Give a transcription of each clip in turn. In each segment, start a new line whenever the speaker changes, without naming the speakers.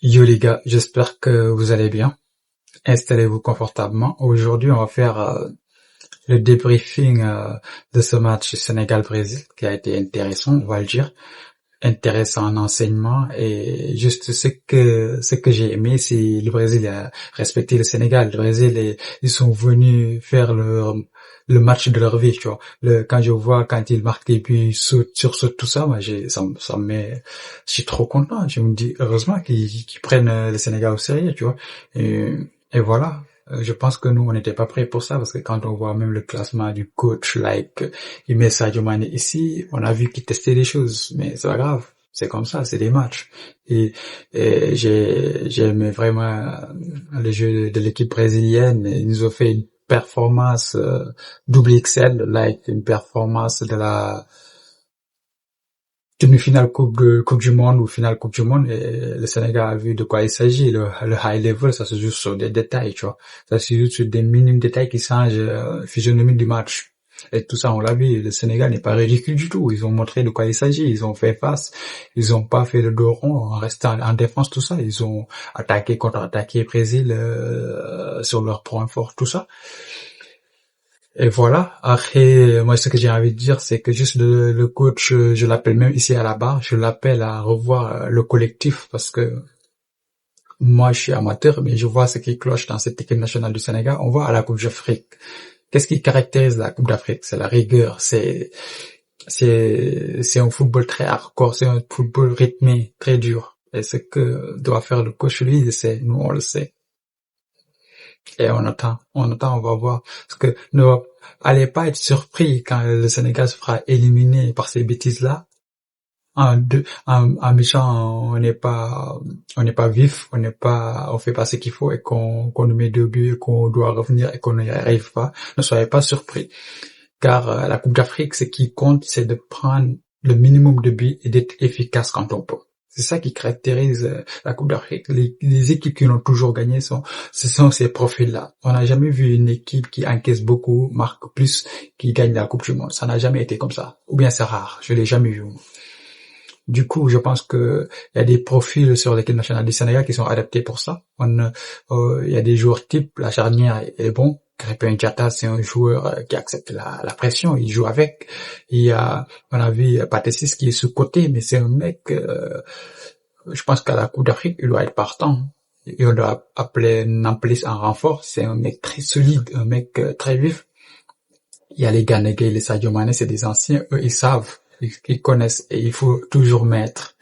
Yo les gars, j'espère que vous allez bien. Installez-vous confortablement. Aujourd'hui, on va faire le débriefing de ce match Sénégal-Brésil qui a été intéressant, on va le dire. Intéressant en enseignement et juste ce que j'ai aimé, c'est le Brésil a respecté le Sénégal. Le Brésil, ils sont venus faire le match de leur vie, tu vois. Quand je vois quand ils marquent des buts, sursaute tout ça, moi ça me met, je suis trop content. Je me dis heureusement qu'ils prennent le Sénégal au sérieux, tu vois. Et, et voilà. Je pense que nous, on n'était pas prêts pour ça parce que quand on voit même le classement du coach, il met Sadio Mané ici, on a vu qu'il testait des choses, mais c'est pas grave. C'est comme ça, c'est des matchs. Et, j'ai aimé vraiment le jeu de l'équipe brésilienne. Ils nous ont fait une performance double XL, une performance de la demi-finale Coupe du Monde ou finale Coupe du Monde, et le Sénégal a vu de quoi il s'agit. Le high level, ça se joue sur des détails, tu vois. Ça se joue sur des minimes détails qui changent physionomie du match. Et tout ça, on l'a vu. Le Sénégal n'est pas ridicule du tout. Ils ont montré de quoi il s'agit. Ils ont fait face. Ils ont pas fait le dos rond en restant en défense, tout ça. Ils ont attaqué, contre-attaqué Brésil sur leurs points forts, tout ça. Et voilà. Après, moi, ce que j'ai envie de dire, c'est que juste le coach, je l'appelle même ici à la barre, je l'appelle à revoir le collectif parce que moi, je suis amateur, mais je vois ce qui cloche dans cette équipe nationale du Sénégal. On voit à la Coupe d'Afrique. Qu'est-ce qui caractérise la Coupe d'Afrique? C'est la rigueur, c'est un football très hardcore, c'est un football rythmé, très dur. Et ce que doit faire le coach, lui, il sait, nous, on le sait. Et on va voir. Parce que ne allez pas être surpris quand le Sénégal se fera éliminer par ces bêtises-là. En méchant, on n'est pas vif, on fait pas ce qu'il faut et qu'on nous met deux buts et qu'on doit revenir et qu'on n'y arrive pas. Ne soyez pas surpris. Car la Coupe d'Afrique, ce qui compte, c'est de prendre le minimum de buts et d'être efficace quand on peut. C'est ça qui caractérise la Coupe d'Afrique. Les équipes qui l'ont toujours gagné ce sont ces profils-là. On n'a jamais vu une équipe qui encaisse beaucoup, marque plus, qui gagne la Coupe du Monde. Ça n'a jamais été comme ça. Ou bien c'est rare. Je l'ai jamais vu. Du coup, je pense que il y a des profils sur l'équipe nationale du Sénégal qui sont adaptés pour ça. Il y a des joueurs types, la charnière est bon. Krépin Diatta, c'est un joueur qui accepte la pression, il joue avec. On a vu Pathé qui est sous-côté, mais c'est un mec, je pense qu'à la Coupe d'Afrique, il doit être partant. Et on doit appeler Nampalys en renfort. C'est un mec très solide, un mec très vif. Il y a les Gana Gueye, les Sadio Mané, c'est des anciens, eux, ils savent, ils connaissent, et il faut toujours mettre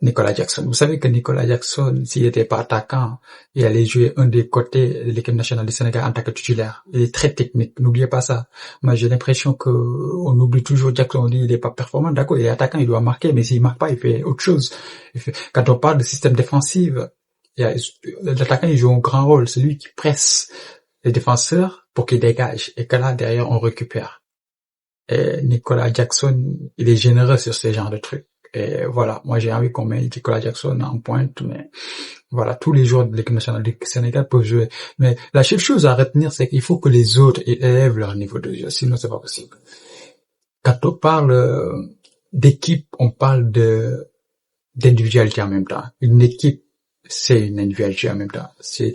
Nicolas Jackson. Vous savez que Nicolas Jackson, s'il n'était pas attaquant, il allait jouer un des côtés de l'équipe nationale du Sénégal en tant que titulaire. Il est très technique, n'oubliez pas ça. Moi, j'ai l'impression que on oublie toujours Jackson, on dit il est pas performant, d'accord, il est attaquant, il doit marquer, mais s'il marque pas, il fait autre chose. Quand on parle de système défensif, l'attaquant, il joue un grand rôle, c'est lui qui presse les défenseurs pour qu'ils dégagent, et que là, derrière, on récupère. Et Nicolas Jackson, il est généreux sur ce genre de trucs. Et voilà, moi j'ai envie qu'on mette Nicolas Jackson en pointe, mais voilà, tous les joueurs de l'équipe nationale du Sénégal peuvent jouer. Mais la seule chose à retenir, c'est qu'il faut que les autres élèvent leur niveau de jeu, sinon c'est pas possible. Quand on parle d'équipe, on parle d'individualité en même temps. Une équipe, c'est une individualité en même temps. Si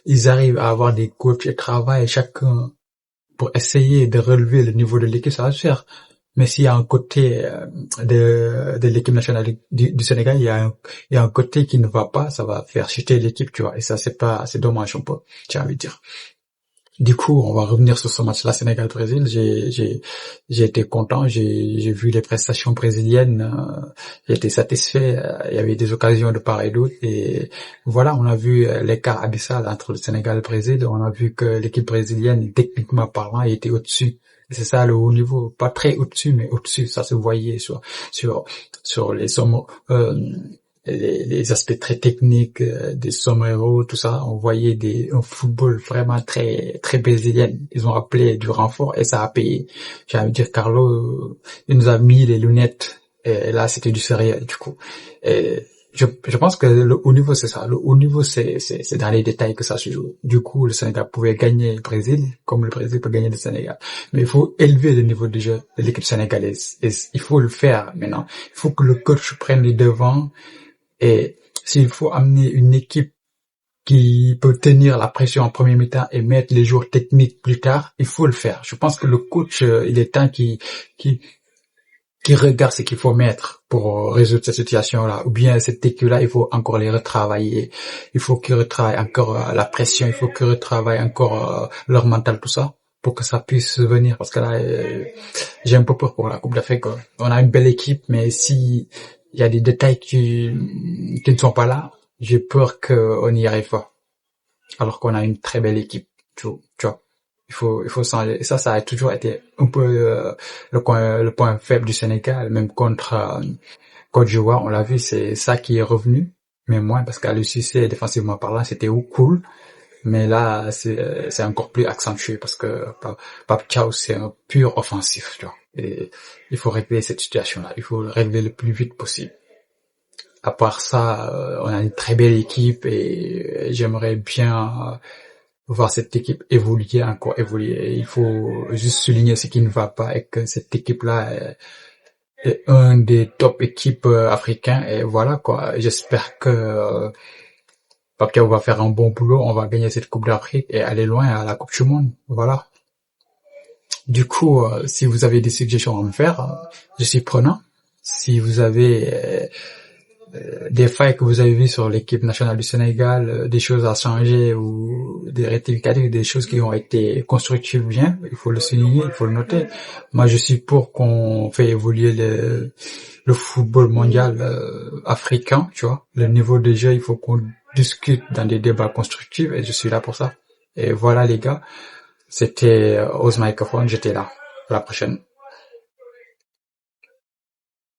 ils arrivent à avoir des coachs et travaillent chacun pour essayer de relever le niveau de l'équipe, ça va se faire. Mais s'il y a un côté de l'équipe nationale du Sénégal, il y a un côté qui ne va pas, ça va faire chuter l'équipe, tu vois. Et ça, c'est dommage un peu, j'ai envie de dire. Du coup, on va revenir sur ce match-là, Sénégal-Brésil. J'ai été content, j'ai vu les prestations brésiliennes, j'ai été satisfait. Il y avait des occasions de part et d'autre. Et voilà, on a vu l'écart abyssal entre le Sénégal et le Brésil. On a vu que l'équipe brésilienne, techniquement parlant, était au-dessus. C'est ça le haut niveau, pas très au-dessus, mais au-dessus. Ça se voyait sur les sommes, les aspects très techniques des sombreros, tout ça. On voyait un football vraiment très très brésilien. Ils ont appelé du renfort et ça a payé. J'ai envie de dire, Carlo, il nous a mis les lunettes et là c'était du sérieux du coup. Et je pense que le haut niveau c'est ça. Le haut niveau c'est dans les détails que ça se joue. Du coup, le Sénégal pouvait gagner le Brésil comme le Brésil peut gagner le Sénégal. Mais il faut élever le niveau de jeu de l'équipe sénégalaise. Et il faut le faire maintenant. Il faut que le coach prenne les devants et S'il faut amener une équipe qui peut tenir la pression en premier mi-temps et mettre les joueurs techniques plus tard, il faut le faire. Je pense que le coach, il est temps qui, qui regarde ce qu'il faut mettre pour résoudre cette situation-là. Ou bien cette équipe-là, il faut encore les retravailler. Il faut qu'ils retravaillent encore la pression, il faut qu'ils retravaillent encore leur mental, tout ça, pour que ça puisse venir. Parce que là, j'ai un peu peur pour la Coupe d'Afrique. On a une belle équipe, mais si il y a des détails qui ne sont pas là, j'ai peur qu'on n'y arrive pas. Alors qu'on a une très belle équipe, tu vois. Il faut changer. Et ça a toujours été un peu le point faible du Sénégal, même contre Côte d'Ivoire, on l'a vu, c'est ça qui est revenu, mais moins parce qu'à l'UCC, défensivement parlant, c'était cool, mais là, c'est encore plus accentué parce que Pape Thiaw, c'est un pur offensif, tu vois. Et il faut régler cette situation-là, il faut le régler le plus vite possible. À part ça, on a une très belle équipe et j'aimerais bien voir cette équipe évoluer, encore évoluer. Il faut juste souligner ce qui ne va pas et que cette équipe-là est un des top équipes africains et voilà quoi. J'espère que Pape Thiaw va faire un bon boulot, on va gagner cette Coupe d'Afrique et aller loin à la Coupe du Monde. Voilà. Du coup, si vous avez des suggestions à me faire, je suis prenant. Si vous avez des failles que vous avez vues sur l'équipe nationale du Sénégal, des choses à changer ou des rectificatifs, des choses qui ont été constructives bien, il faut le souligner, il faut le noter. Moi, je suis pour qu'on fait évoluer le football mondial africain, tu vois. Le niveau de jeu, il faut qu'on discute dans des débats constructifs et je suis là pour ça. Et voilà les gars, c'était Ose Microphone, j'étais là. À la prochaine.